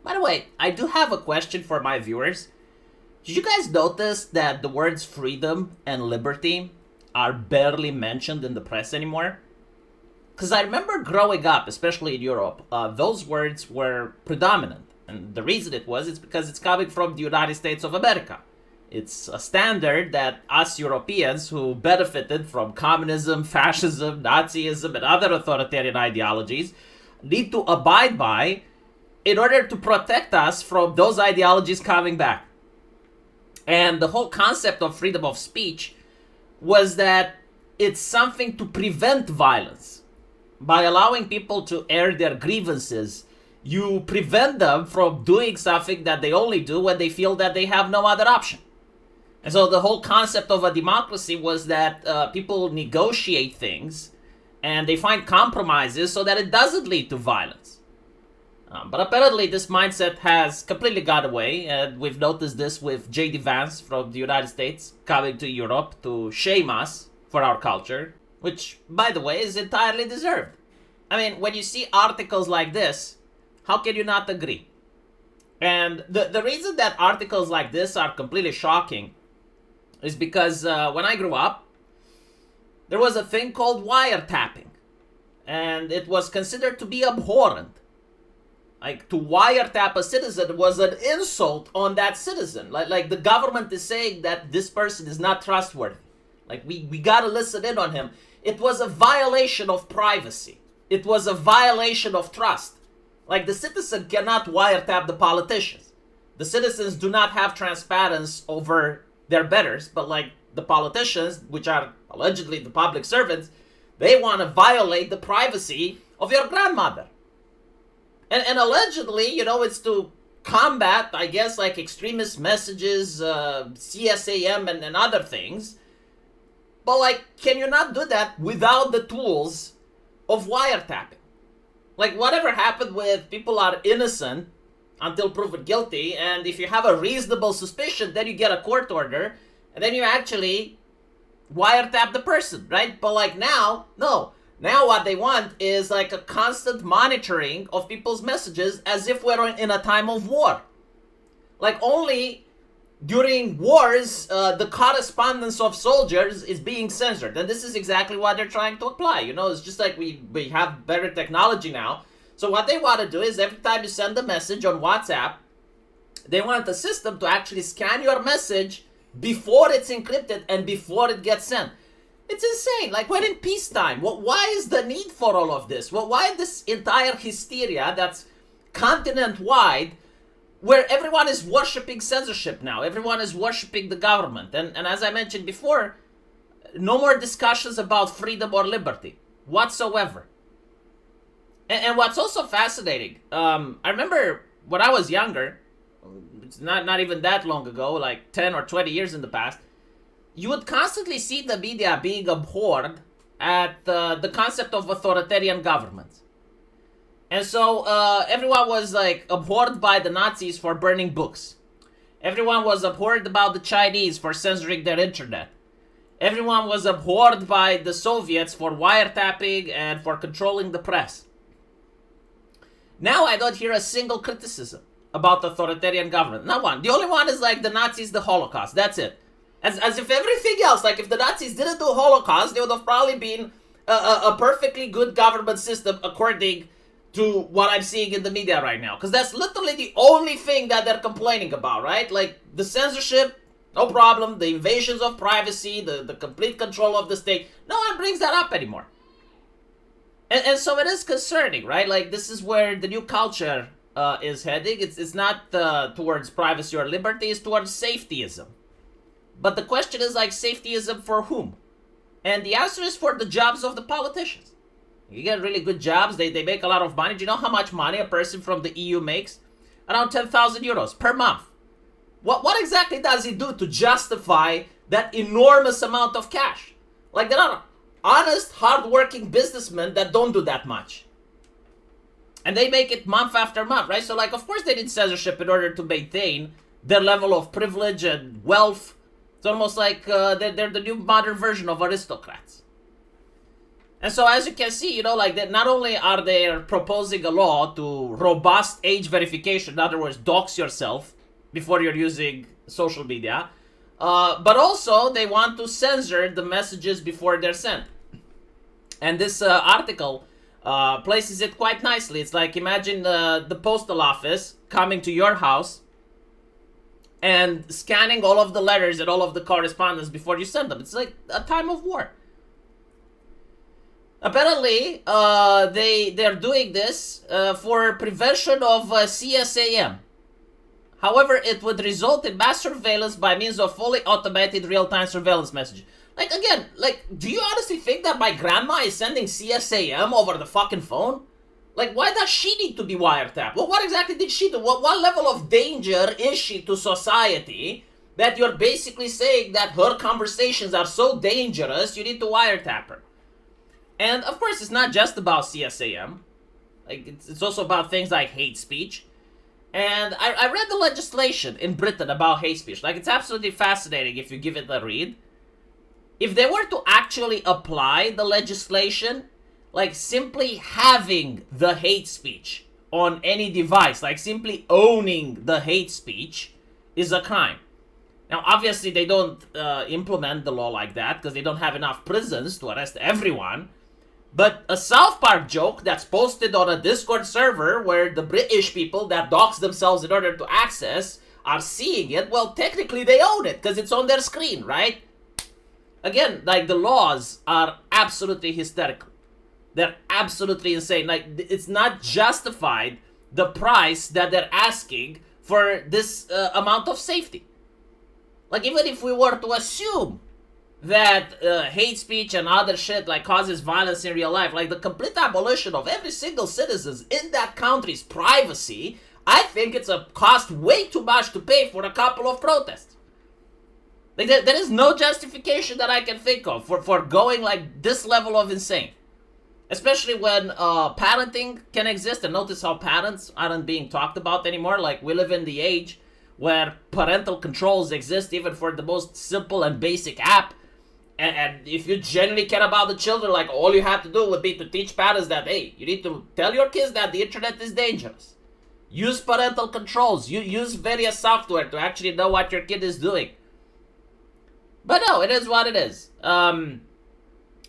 By the way, I do have a question for my viewers. Did you guys notice that the words freedom and liberty are barely mentioned in the press anymore? Because I remember growing up, especially in Europe, those words were predominant. And the reason it was is because it's coming from the United States of America. It's a standard that us Europeans who benefited from communism, fascism, Nazism, and other authoritarian ideologies need to abide by in order to protect us from those ideologies coming back. And the whole concept of freedom of speech was that it's something to prevent violence. By allowing people to air their grievances, you prevent them from doing something that they only do when they feel that they have no other option. And so the whole concept of a democracy was that people negotiate things and they find compromises so that it doesn't lead to violence. But apparently this mindset has completely gone away, and we've noticed this with J.D. Vance from the United States coming to Europe to shame us for our culture, which, by the way, is entirely deserved. I mean, when you see articles like this, how can you not agree? And the reason that articles like this are completely shocking is because when I grew up, there was a thing called wiretapping, and it was considered to be abhorrent. Like, to wiretap a citizen was an insult on that citizen. Like the government is saying that this person is not trustworthy. Like, we gotta listen in on him. It was a violation of privacy. It was a violation of trust. Like, the citizen cannot wiretap the politicians. The citizens do not have transparency over their betters, but like the politicians, which are allegedly the public servants, they want to violate the privacy of your grandmother. And allegedly, you know, it's to combat, I guess, like extremist messages, CSAM and other things. But like, can you not do that without the tools of wiretapping? Like, whatever happened with people are innocent until proven guilty, and if you have a reasonable suspicion, then you get a court order, and then you actually wiretap the person, right? But like now, no. Now what they want is like a constant monitoring of people's messages as if we're in a time of war. Like, only during wars, the correspondence of soldiers is being censored. And this is exactly what they're trying to apply. You know, it's just like we have better technology now. So what they want to do is every time you send a message on WhatsApp, they want the system to actually scan your message before it's encrypted and before it gets sent. It's insane. Like, we're in peacetime. Why is the need for all of this? Why this entire hysteria that's continent-wide, where everyone is worshipping censorship now? Everyone is worshipping the government. And as I mentioned before, no more discussions about freedom or liberty whatsoever. And what's also fascinating, I remember when I was younger, it's not even that long ago, like 10 or 20 years in the past, you would constantly see the media being abhorred at the concept of authoritarian governments. And so everyone was like abhorred by the Nazis for burning books. Everyone was abhorred about the Chinese for censoring their internet. Everyone was abhorred by the Soviets for wiretapping and for controlling the press. Now I don't hear a single criticism about authoritarian government. Not one. The only one is like the Nazis, the Holocaust. That's it. As if everything else, like if the Nazis didn't do Holocaust, they would have probably been a perfectly good government system according to what I'm seeing in the media right now. Because that's literally the only thing that they're complaining about, right? Like the censorship, no problem. The invasions of privacy, the complete control of the state. No one brings that up anymore. And so it is concerning, right? Like, this is where the new culture is heading. It's not towards privacy or liberty, it's towards safetyism. But the question is, like, safetyism for whom? And the answer is for the jobs of the politicians. You get really good jobs, they make a lot of money. Do you know how much money a person from the EU makes? Around 10,000 euros per month. What exactly does he do to justify that enormous amount of cash? Like, there are honest, hard-working businessmen that don't do that much. And they make it month after month, right? So, like, of course they need censorship in order to maintain their level of privilege and wealth. It's almost like they're the new modern version of aristocrats. And so as you can see, like that, not only are they proposing a law to robust age verification, in other words, dox yourself before you're using social media, but also they want to censor the messages before they're sent. And this article places it quite nicely. It's like, imagine the postal office coming to your house and scanning all of the letters and all of the correspondence before you send them. It's like a time of war. Apparently, they're doing this for prevention of CSAM. However, it would result in mass surveillance by means of fully automated real-time surveillance messages. Like, again, do you honestly think that my grandma is sending CSAM over the fucking phone? Like, why does she need to be wiretapped? Well, what exactly did she do? What level of danger is she to society that you're basically saying that her conversations are so dangerous you need to wiretap her? And, of course, it's not just about CSAM. Like, it's also about things like hate speech. And I read the legislation in Britain about hate speech. Like, it's absolutely fascinating if you give it a read. If they were to actually apply the legislation, like simply having the hate speech on any device, like simply owning the hate speech, is a crime. Now, obviously, they don't implement the law like that because they don't have enough prisons to arrest everyone. But a South Park joke that's posted on a Discord server where the British people that dox themselves in order to access are seeing it, well, technically they own it because it's on their screen, right? Again, like, the laws are absolutely hysterical. They're absolutely insane. Like, it's not justified, the price that they're asking for this amount of safety. Like, even if we were to assume that hate speech and other shit like causes violence in real life, like the complete abolition of every single citizen in that country's privacy, I think it's a cost way too much to pay for a couple of protests. Like, there is no justification that I can think of for going like this level of insane. Especially when parenting can exist, and notice how parents aren't being talked about anymore. Like, we live in the age where parental controls exist even for the most simple and basic app. And if you genuinely care about the children, like, all you have to do would be to teach parents that, hey, you need to tell your kids that the internet is dangerous. Use parental controls. You use various software to actually know what your kid is doing. But no, it is what it is.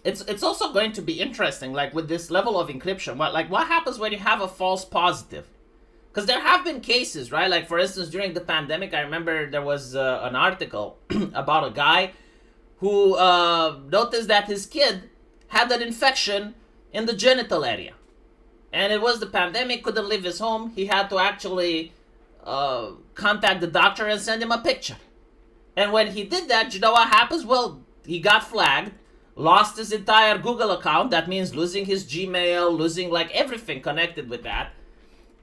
It's also going to be interesting, like, with this level of encryption. What happens when you have a false positive? Because there have been cases, right? Like, for instance, during the pandemic, I remember there was an article about a guy who noticed that his kid had an infection in the genital area. And it was the pandemic, couldn't leave his home. He had to actually contact the doctor and send him a picture. And when he did that, you know what happens? Well, he got flagged, lost his entire Google account. That means losing his Gmail, losing like everything connected with that.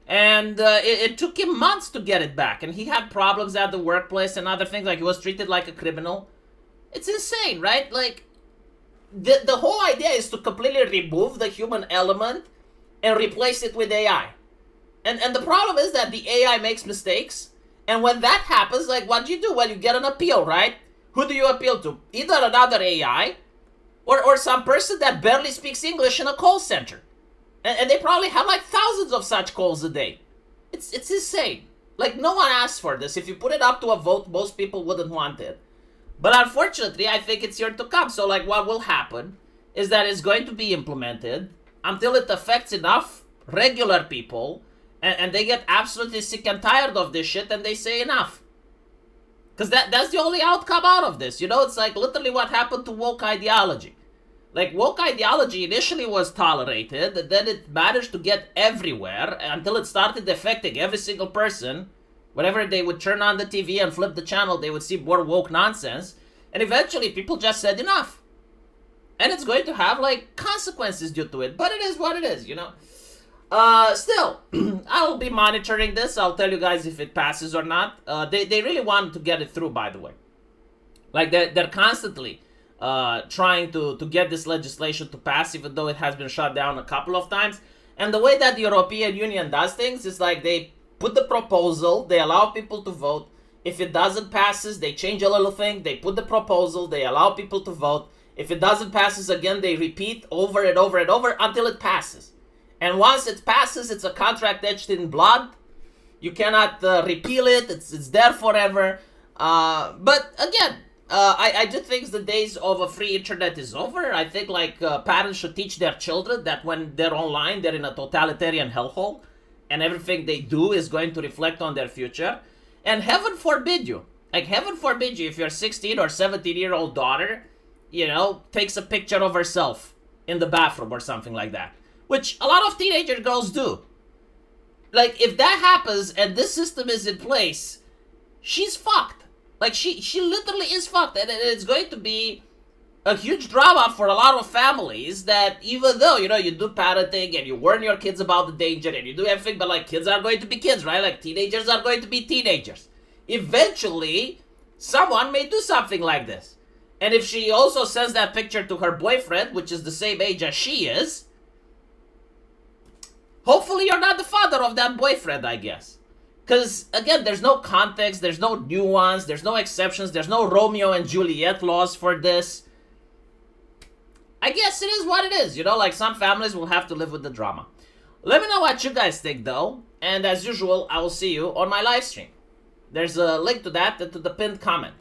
And it took him months to get it back. And he had problems at the workplace and other things. Like, he was treated like a criminal. It's insane, right? Like, the whole idea is to completely remove the human element and replace it with AI. And the problem is that the AI makes mistakes. And when that happens, like, what do you do? Well, you get an appeal, right? Who do you appeal to? Either another AI or some person that barely speaks English in a call center. And they probably have like thousands of such calls a day. It's insane. Like, no one asked for this. If you put it up to a vote, most people wouldn't want it. But unfortunately, I think it's here to come. So, like, what will happen is that it's going to be implemented until it affects enough regular people and they get absolutely sick and tired of this shit and they say enough. Because that's the only outcome out of this. You know, it's like literally what happened to woke ideology. Like, woke ideology initially was tolerated, and then it managed to get everywhere until it started affecting every single person. Whenever they would turn on the TV and flip the channel, they would see more woke nonsense. And eventually, people just said enough. And it's going to have, like, consequences due to it. But it is what it is, you know. Still, I'll be monitoring this. I'll tell you guys if it passes or not. They really want to get it through, by the way. Like, they're constantly trying to get this legislation to pass, even though it has been shut down a couple of times. And the way that the European Union does things is like they put the proposal, they allow people to vote. If it doesn't pass, they change a little thing, they put the proposal, they allow people to vote. If it doesn't passes again, they repeat over and over and over until it passes. And once it passes, it's a contract etched in blood. You cannot repeal it. It's there forever. But again, I do think the days of a free internet is over. I think like parents should teach their children that when they're online, they're in a totalitarian hellhole, and everything they do is going to reflect on their future. And heaven forbid you, if your 16 or 17-year-old daughter, you know, takes a picture of herself in the bathroom or something like that, which a lot of teenager girls do. Like, if that happens and this system is in place, she's fucked. Like, she literally is fucked. And it's going to be a huge drama for a lot of families that even though, you know, you do parenting and you warn your kids about the danger and you do everything, but, like, kids are going to be kids, right? Like, teenagers are going to be teenagers. Eventually, someone may do something like this. And if she also sends that picture to her boyfriend, which is the same age as she is, hopefully you're not the father of that boyfriend, I guess. Because, again, there's no context, there's no nuance, there's no exceptions, there's no Romeo and Juliet laws for this. I guess it is what it is, you know, like some families will have to live with the drama. Let me know what you guys think, though, and as usual, I will see you on my live stream. There's a link to that to the pinned comment.